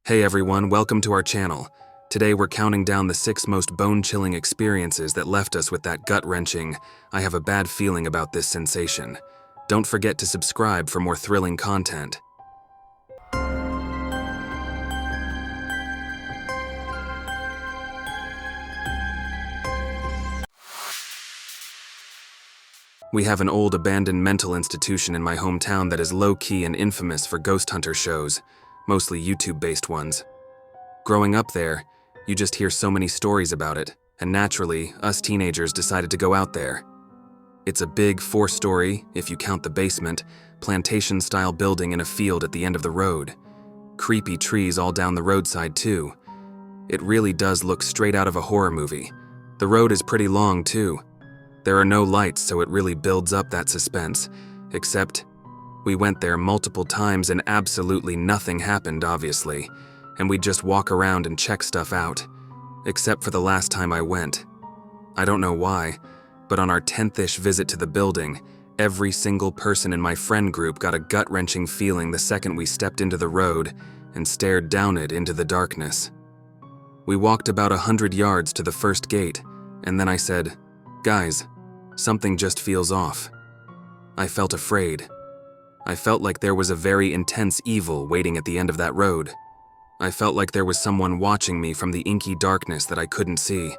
Hey everyone, welcome to our channel. Today we're counting down the 6 most bone-chilling experiences that left us with that gut-wrenching, I have a bad feeling about this sensation. Don't forget to subscribe for more thrilling content. We have an old abandoned mental institution in my hometown that is low-key and infamous for ghost hunter shows, mostly YouTube-based ones. Growing up there, you just hear so many stories about it, and naturally, us teenagers decided to go out there. It's a big 4-story, if you count the basement, plantation-style building in a field at the end of the road. Creepy trees all down the roadside too. It really does look straight out of a horror movie. The road is pretty long too. There are no lights, so it really builds up that suspense, except we went there multiple times and absolutely nothing happened, obviously, and we'd just walk around and check stuff out, except for the last time I went. I don't know why, but on our 10th-ish visit to the building, every single person in my friend group got a gut-wrenching feeling the second we stepped into the road and stared down it into the darkness. We walked about 100 yards to the first gate, and then I said, "Guys, something just feels off." I felt afraid. I felt like there was a very intense evil waiting at the end of that road. I felt like there was someone watching me from the inky darkness that I couldn't see.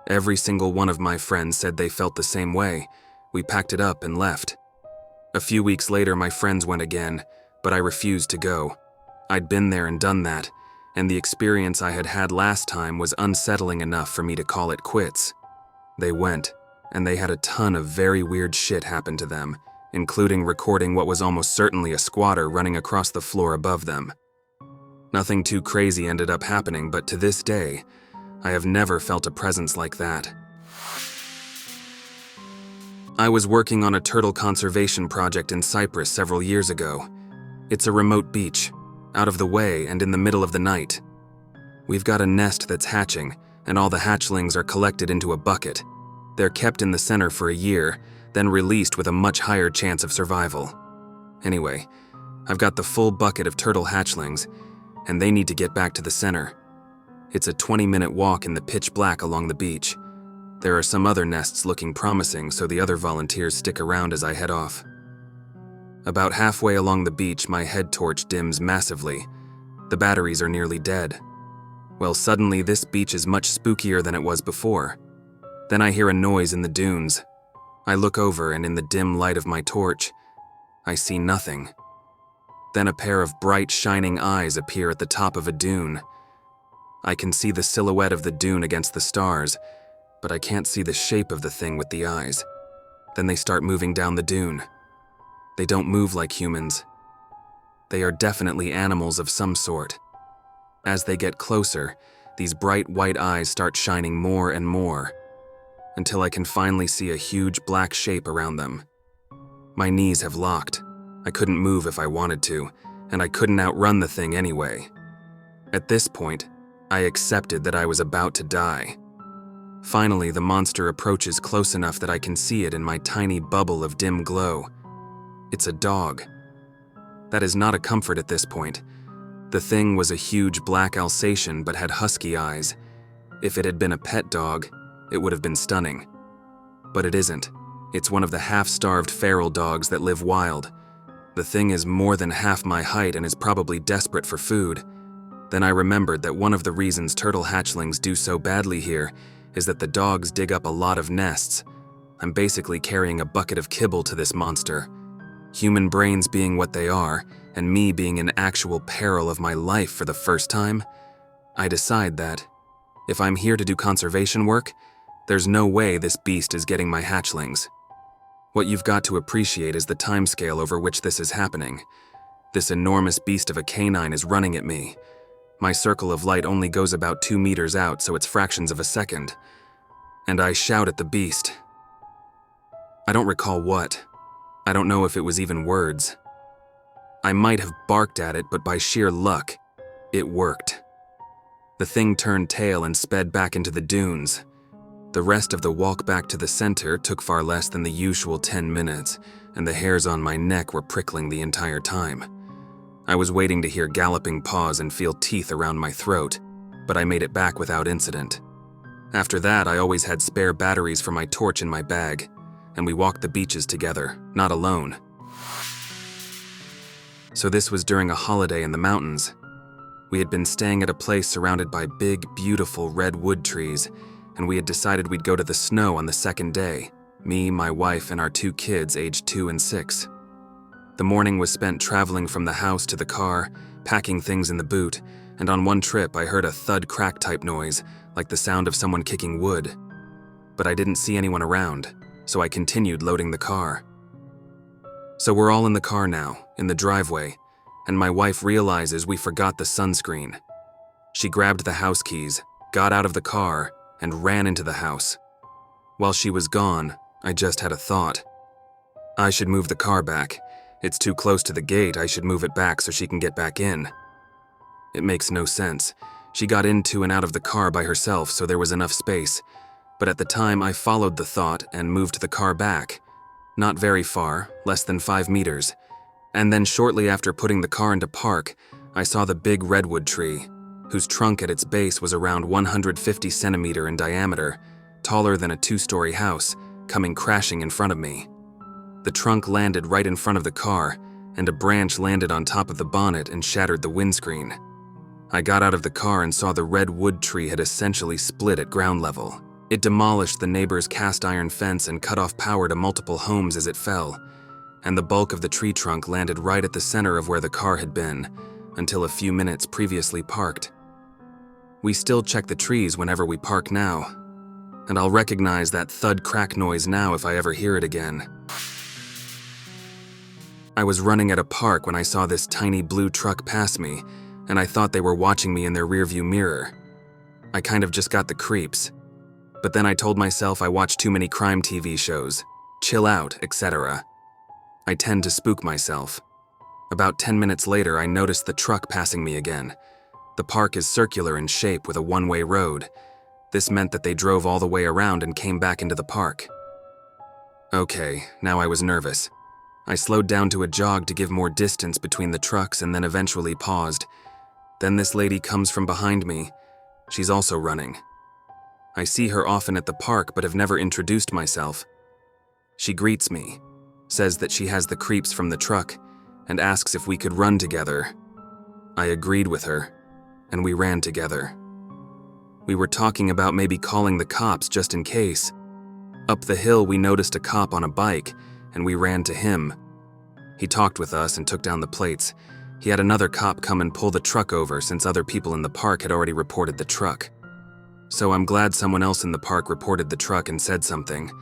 Every single one of my friends said they felt the same way. We packed it up and left. A few weeks later, my friends went again, but I refused to go. I'd been there and done that, and the experience I had had last time was unsettling enough for me to call it quits. They went, and they had a ton of very weird shit happen to them, including recording what was almost certainly a squatter running across the floor above them. Nothing too crazy ended up happening, but to this day, I have never felt a presence like that. I was working on a turtle conservation project in Cyprus several years ago. It's a remote beach, out of the way and in the middle of the night. We've got a nest that's hatching, and all the hatchlings are collected into a bucket. They're kept in the center for a year, then released with a much higher chance of survival. Anyway, I've got the full bucket of turtle hatchlings, and they need to get back to the center. It's a 20-minute walk in the pitch black along the beach. There are some other nests looking promising, so the other volunteers stick around as I head off. About halfway along the beach, my head torch dims massively. The batteries are nearly dead. Well, suddenly this beach is much spookier than it was before. Then I hear a noise in the dunes. I look over, and in the dim light of my torch, I see nothing. Then a pair of bright, shining eyes appear at the top of a dune. I can see the silhouette of the dune against the stars, but I can't see the shape of the thing with the eyes. Then they start moving down the dune. They don't move like humans. They are definitely animals of some sort. As they get closer, these bright white eyes start shining more and more, until I can finally see a huge black shape around them. My knees have locked. I couldn't move if I wanted to, and I couldn't outrun the thing anyway. At this point, I accepted that I was about to die. Finally, the monster approaches close enough that I can see it in my tiny bubble of dim glow. It's a dog. That is not a comfort at this point. The thing was a huge black Alsatian but had husky eyes. If it had been a pet dog, it would have been stunning. But it isn't. It's one of the half-starved feral dogs that live wild. The thing is more than half my height and is probably desperate for food. Then I remembered that one of the reasons turtle hatchlings do so badly here is that the dogs dig up a lot of nests. I'm basically carrying a bucket of kibble to this monster. Human brains being what they are, and me being in actual peril of my life for the first time, I decide that if I'm here to do conservation work, there's no way this beast is getting my hatchlings. What you've got to appreciate is the timescale over which this is happening. This enormous beast of a canine is running at me. My circle of light only goes about 2 meters out, so it's fractions of a second. And I shout at the beast. I don't recall what. I don't know if it was even words. I might have barked at it, but by sheer luck, it worked. The thing turned tail and sped back into the dunes. The rest of the walk back to the center took far less than the usual 10 minutes, and the hairs on my neck were prickling the entire time. I was waiting to hear galloping paws and feel teeth around my throat, but I made it back without incident. After that, I always had spare batteries for my torch in my bag, and we walked the beaches together, not alone. So this was during a holiday in the mountains. We had been staying at a place surrounded by big, beautiful red wood trees, and we had decided we'd go to the snow on the second day, me, my wife, and our 2 kids aged 2 and 6. The morning was spent traveling from the house to the car, packing things in the boot, and on one trip I heard a thud-crack type noise, like the sound of someone kicking wood. But I didn't see anyone around, so I continued loading the car. So we're all in the car now, in the driveway, and my wife realizes we forgot the sunscreen. She grabbed the house keys, got out of the car, and ran into the house. While she was gone, I just had a thought. I should move the car back. It's too close to the gate, I should move it back so she can get back in. It makes no sense. She got into and out of the car by herself, so there was enough space. But at the time, I followed the thought and moved the car back. Not very far, less than 5 meters. And then shortly after putting the car into park, I saw the big redwood tree, whose trunk at its base was around 150 centimeters in diameter, taller than a 2-story house, coming crashing in front of me. The trunk landed right in front of the car, and a branch landed on top of the bonnet and shattered the windscreen. I got out of the car and saw the red wood tree had essentially split at ground level. It demolished the neighbor's cast iron fence and cut off power to multiple homes as it fell, and the bulk of the tree trunk landed right at the center of where the car had been, until a few minutes previously parked. We still check the trees whenever we park now, and I'll recognize that thud-crack noise now if I ever hear it again. I was running at a park when I saw this tiny blue truck pass me, and I thought they were watching me in their rearview mirror. I kind of just got the creeps. But then I told myself I watch too many crime TV shows, chill out, etc. I tend to spook myself. About 10 minutes later, I noticed the truck passing me again. The park is circular in shape with a one-way road. This meant that they drove all the way around and came back into the park. Okay, now I was nervous. I slowed down to a jog to give more distance between the trucks and then eventually paused. Then this lady comes from behind me. She's also running. I see her often at the park but have never introduced myself. She greets me, says that she has the creeps from the truck, and asks if we could run together. I agreed with her, and we ran together. We were talking about maybe calling the cops just in case. Up the hill, we noticed a cop on a bike, and we ran to him. He talked with us and took down the plates. He had another cop come and pull the truck over since other people in the park had already reported the truck. So I'm glad someone else in the park reported the truck and said something.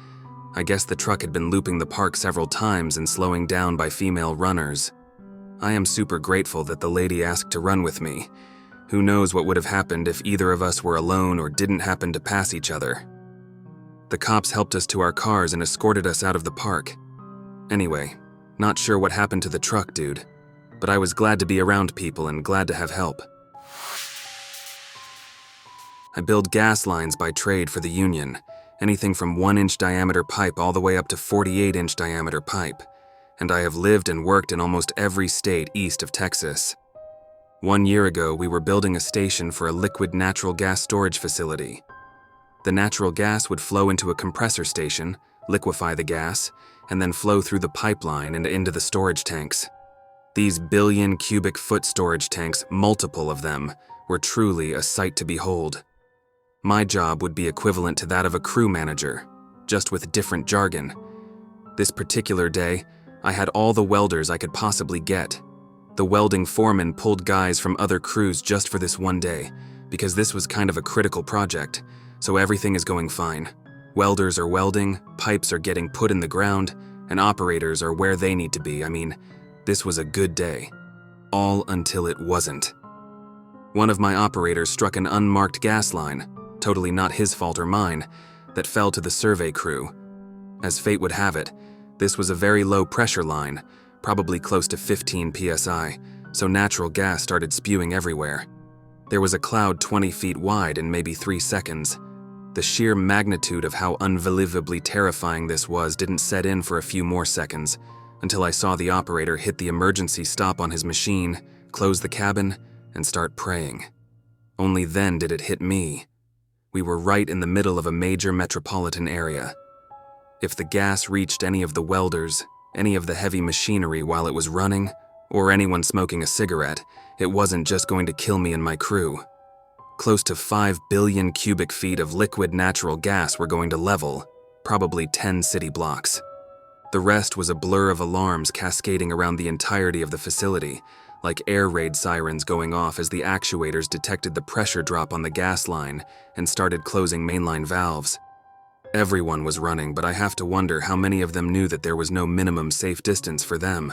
I guess the truck had been looping the park several times and slowing down by female runners. I am super grateful that the lady asked to run with me. Who knows what would have happened if either of us were alone or didn't happen to pass each other. The cops helped us to our cars and escorted us out of the park. Anyway, not sure what happened to the truck, dude, but I was glad to be around people and glad to have help. I build gas lines by trade for the union, anything from 1-inch diameter pipe all the way up to 48-inch diameter pipe, and I have lived and worked in almost every state east of Texas. 1 year ago, we were building a station for a liquid natural gas storage facility. The natural gas would flow into a compressor station, liquefy the gas, and then flow through the pipeline and into the storage tanks. These billion cubic foot storage tanks, multiple of them, were truly a sight to behold. My job would be equivalent to that of a crew manager, just with different jargon. This particular day, I had all the welders I could possibly get. The welding foreman pulled guys from other crews just for this one day, because this was kind of a critical project, so everything is going fine. Welders are welding, pipes are getting put in the ground, and operators are where they need to be. I mean, this was a good day. All until it wasn't. One of my operators struck an unmarked gas line, totally not his fault or mine, that fell to the survey crew. As fate would have it, this was a very low pressure line, probably close to 15 psi, so natural gas started spewing everywhere. There was a cloud 20 feet wide in maybe 3 seconds. The sheer magnitude of how unbelievably terrifying this was didn't set in for a few more seconds, until I saw the operator hit the emergency stop on his machine, close the cabin, and start praying. Only then did it hit me. We were right in the middle of a major metropolitan area. If the gas reached any of the welders, any of the heavy machinery while it was running, or anyone smoking a cigarette, it wasn't just going to kill me and my crew. Close to 5 billion cubic feet of liquid natural gas were going to level, probably 10 city blocks. The rest was a blur of alarms cascading around the entirety of the facility, like air raid sirens going off as the actuators detected the pressure drop on the gas line and started closing mainline valves. Everyone was running, but I have to wonder how many of them knew that there was no minimum safe distance for them.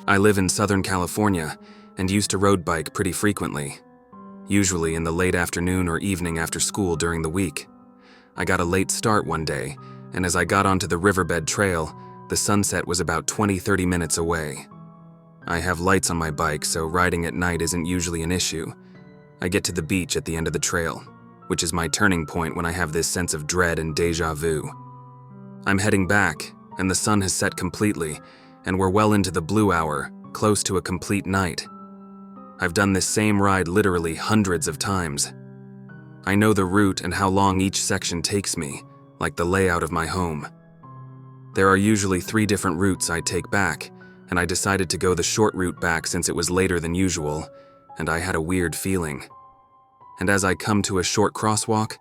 I live in Southern California and used to road bike pretty frequently, usually in the late afternoon or evening after school during the week. I got a late start one day, and as I got onto the riverbed trail, the sunset was about 20-30 minutes away. I have lights on my bike, so riding at night isn't usually an issue. I get to the beach at the end of the trail, which is my turning point when I have this sense of dread and déjà vu. I'm heading back, and the sun has set completely, and we're well into the blue hour, close to a complete night. I've done this same ride literally hundreds of times. I know the route and how long each section takes me, like the layout of my home. There are usually 3 different routes I take back, and I decided to go the short route back since it was later than usual, and I had a weird feeling. And as I come to a short crosswalk,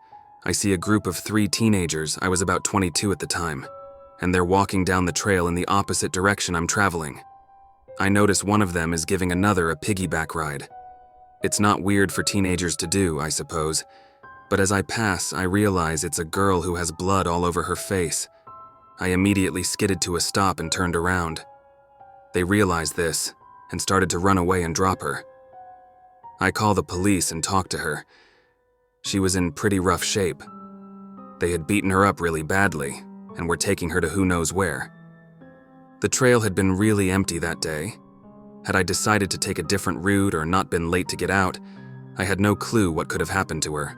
I see a group of 3 teenagers. I was about 22 at the time, and they're walking down the trail in the opposite direction I'm traveling. I notice one of them is giving another a piggyback ride. It's not weird for teenagers to do, I suppose, but as I pass, I realize it's a girl who has blood all over her face. I immediately skidded to a stop and turned around. They realized this and started to run away and drop her. I call the police and talk to her. She was in pretty rough shape. They had beaten her up really badly and were taking her to who knows where. The trail had been really empty that day. Had I decided to take a different route or not been late to get out, I had no clue what could have happened to her.